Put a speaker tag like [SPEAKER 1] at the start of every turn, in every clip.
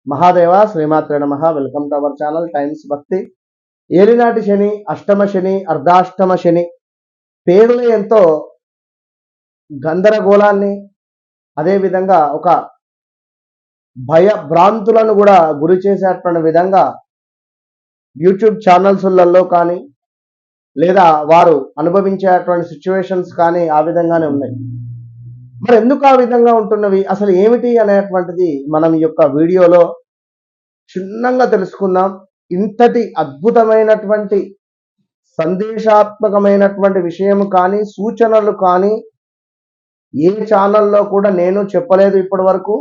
[SPEAKER 1] మహాదేవ శ్రీమాత్రే నమః. Welcome to our channel times భక్తి. ఏలినాటి శని, అష్టమ శని, అర్ధాష్టమ శని పేర్లు ఎంతో గందరగోళాన్ని, అదేవిధంగా ఒక భ్రాంతులను కూడా గురి చేసేటువంటి విధంగా యూట్యూబ్ ఛానల్స్లలో కానీ లేదా వారు అనుభవించేటువంటి సిచ్యువేషన్స్ కానీ ఆ విధంగానే ఉన్నాయి. మరి ఎందుకు ఆ విధంగా ఉంటున్నవి, అసలు ఏమిటి అనేటువంటిది మనం ఈ యొక్క వీడియోలో క్షుణ్ణంగా తెలుసుకుందాం. ఇంతటి అద్భుతమైనటువంటి సందేశాత్మకమైనటువంటి విషయం కానీ, సూచనలు కానీ ఏ ఛానల్లో కూడా నేను చెప్పలేదు ఇప్పటి వరకు.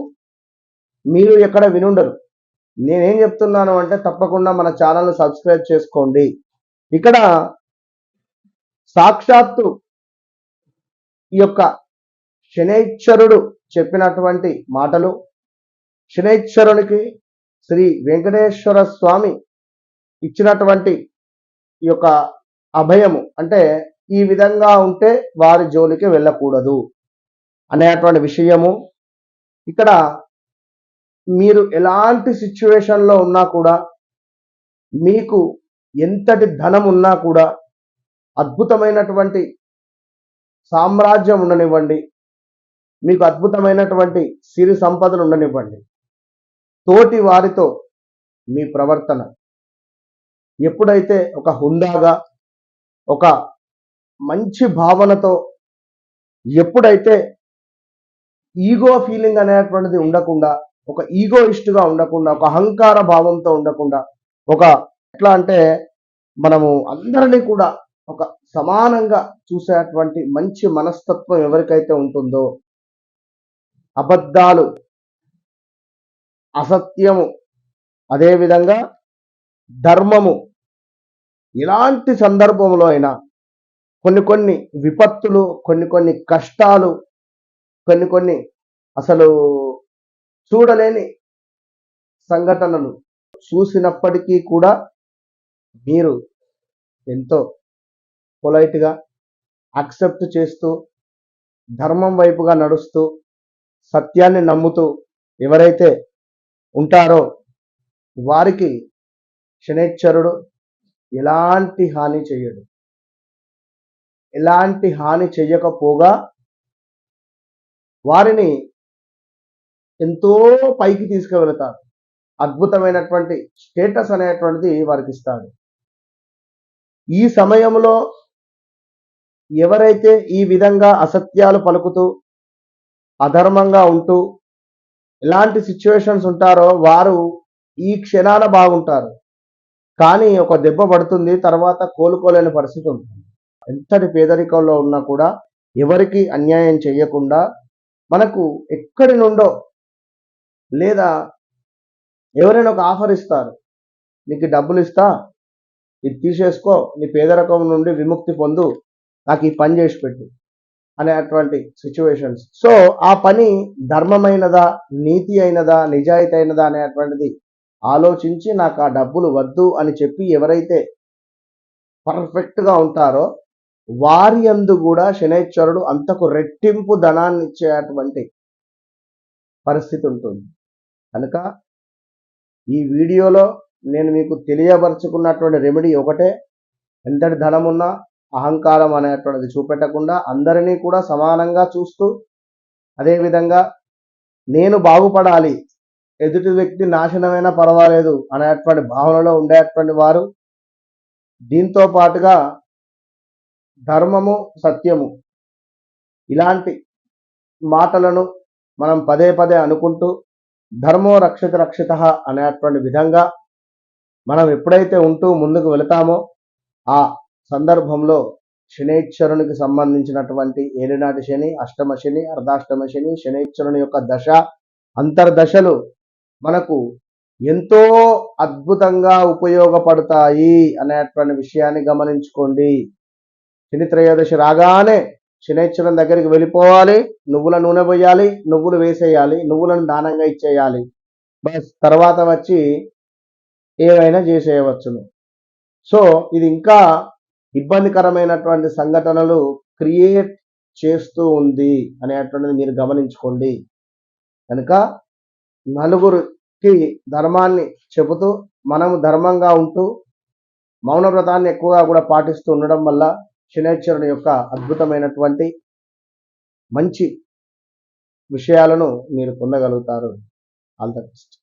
[SPEAKER 1] మీరు ఎక్కడ వినుండరు. నేనేం చెప్తున్నాను అంటే తప్పకుండా మన ఛానల్ని సబ్స్క్రైబ్ చేసుకోండి. ఇక్కడ సాక్షాత్తు ఈ యొక్క శనైశ్వరుడు చెప్పినటువంటి మాటలు, శనైశ్వరునికి శ్రీ వెంకటేశ్వర స్వామి ఇచ్చినటువంటి ఈ యొక్క అభయము, అంటే ఈ విధంగా ఉంటే వారి జోలికి వెళ్ళకూడదు అనేటువంటి విషయము. ఇక్కడ మీరు ఎలాంటి సిచ్యువేషన్లో ఉన్నా కూడా, మీకు ఎంతటి ధనం ఉన్నా కూడా, అద్భుతమైనటువంటి సామ్రాజ్యం ఉండనివ్వండి, మీకు అద్భుతమైనటువంటి సిరి సంపదలు ఉండనివ్వండి, తోటి వారితో మీ ప్రవర్తన ఎప్పుడైతే ఒక హుందాగా, ఒక మంచి భావనతో, ఎప్పుడైతే ఈగో ఫీలింగ్ అనేటువంటిది ఉండకుండా, ఒక ఈగోయిస్ట్గా ఉండకుండా, ఒక అహంకార భావంతో ఉండకుండా, ఒక ఎట్లా అంటే మనము అందరినీ కూడా ఒక సమానంగా చూసేటువంటి మంచి మనస్తత్వం ఎవరికైతే ఉంటుందో, అబద్ధాలు, అసత్యము, అదేవిధంగా ధర్మము, ఇలాంటి సందర్భంలో అయినా కొన్ని విపత్తులు, కొన్ని కష్టాలు, కొన్ని అసలు చూడలేని సంఘటనలు చూసినప్పటికీ కూడా మీరు ఎంతో పొలైట్గా యాక్సెప్ట్ చేస్తూ, ధర్మం వైపుగా నడుస్తూ, సత్యాన్ని నమ్ముతూ ఎవరైతే ఉంటారో వారికి శనైశ్వరుడు ఎలాంటి హాని చేయడు. ఎలాంటి హాని చెయ్యకపోగా వారిని ఎంతో పైకి తీసుకువెళతారు. అద్భుతమైనటువంటి స్టేటస్ అనేటువంటిది వారికి ఇస్తాడు. ఈ సమయంలో ఎవరైతే ఈ విధంగా అసత్యాలు పలుకుతూ, అధర్మంగా ఉంటూ ఇలాంటి సిచ్యువేషన్స్ ఉంటారో వారు ఈ క్షణాన బాగుంటారు, కానీ ఒక దెబ్బ పడుతుంది, తర్వాత కోలుకోలేని పరిస్థితి ఉంటుంది. ఎంతటి పేదరికంలో ఉన్నా కూడా ఎవరికి అన్యాయం చేయకుండా, మనకు ఎక్కడి నుండో లేదా ఎవరైనా ఒక ఆఫర్ ఇస్తారు, నీకు డబ్బులు ఇస్తా, ఇది తీసేసుకో, నీ పేదరికం నుండి విముక్తి పొందు, నాకు ఈ పని చేసి పెట్టు అనేటువంటి సిచ్యువేషన్స్. సో ఆ పని ధర్మమైనదా, నీతి అయినదా, నిజాయితీ అయినదా అనేటువంటిది ఆలోచించి నాకు ఆ డబ్బులు వద్దు అని చెప్పి ఎవరైతే పర్ఫెక్ట్గా ఉంటారో వారి యందు కూడా శనైశ్వరుడు అంతకు రెట్టింపు ధనాన్ని ఇచ్చేటువంటి పరిస్థితి ఉంటుంది. కనుక ఈ వీడియోలో నేను మీకు తెలియపరుచుకున్నటువంటి రెమెడీ ఒకటే. ఎంతటి ధనం ఉన్నా అహంకారం అనేటువంటిది చూపెట్టకుండా, అందరినీ కూడా సమానంగా చూస్తూ, అదేవిధంగా నేను బాగుపడాలి, ఎదుటి వ్యక్తి నాశనమైనా పర్వాలేదు అనేటువంటి భావనలో ఉండేటువంటి వారు, దీంతో పాటుగా ధర్మము, సత్యము ఇలాంటి మాటలను మనం పదే పదే అనుకుంటూ, ధర్మో రక్షిత రక్షిత అనేటువంటి విధంగా మనం ఎప్పుడైతే ఉంటూ ముందుకు వెళతామో ఆ సందర్భంలో శనైశ్వరునికి సంబంధించినటువంటి ఏలినాటి శని, అష్టమ శని, అర్ధాష్టమ శని, శనైశ్వరుని యొక్క దశ, అంతర్దశలు మనకు ఎంతో అద్భుతంగా ఉపయోగపడతాయి అనేటువంటి విషయాన్ని గమనించుకోండి. శని త్రయోదశి రాగానే శనైశ్వరుని దగ్గరికి వెళ్ళిపోవాలి, నువ్వుల నూనె పోయాలి, నువ్వులు వేసేయాలి, నువ్వులను దానంగా ఇచ్చేయాలి. బస్ తర్వాత వచ్చి ఏవైనా చేసేయవచ్చును. సో ఇది ఇంకా ఇబ్బందికరమైనటువంటి సంఘటనలు క్రియేట్ చేస్తూ ఉంది అనేటువంటిది మీరు గమనించుకోండి. కనుక నలుగురు కి ధర్మాన్ని చెబుతూ మనము ధర్మంగా ఉంటూ మౌన వ్రతాన్ని ఎక్కువగా కూడా పాటిస్తూ ఉండడం వల్ల శనైశ్వరుని యొక్క అద్భుతమైనటువంటి మంచి విషయాలను మీరు పొందగలుగుతారు. All the best.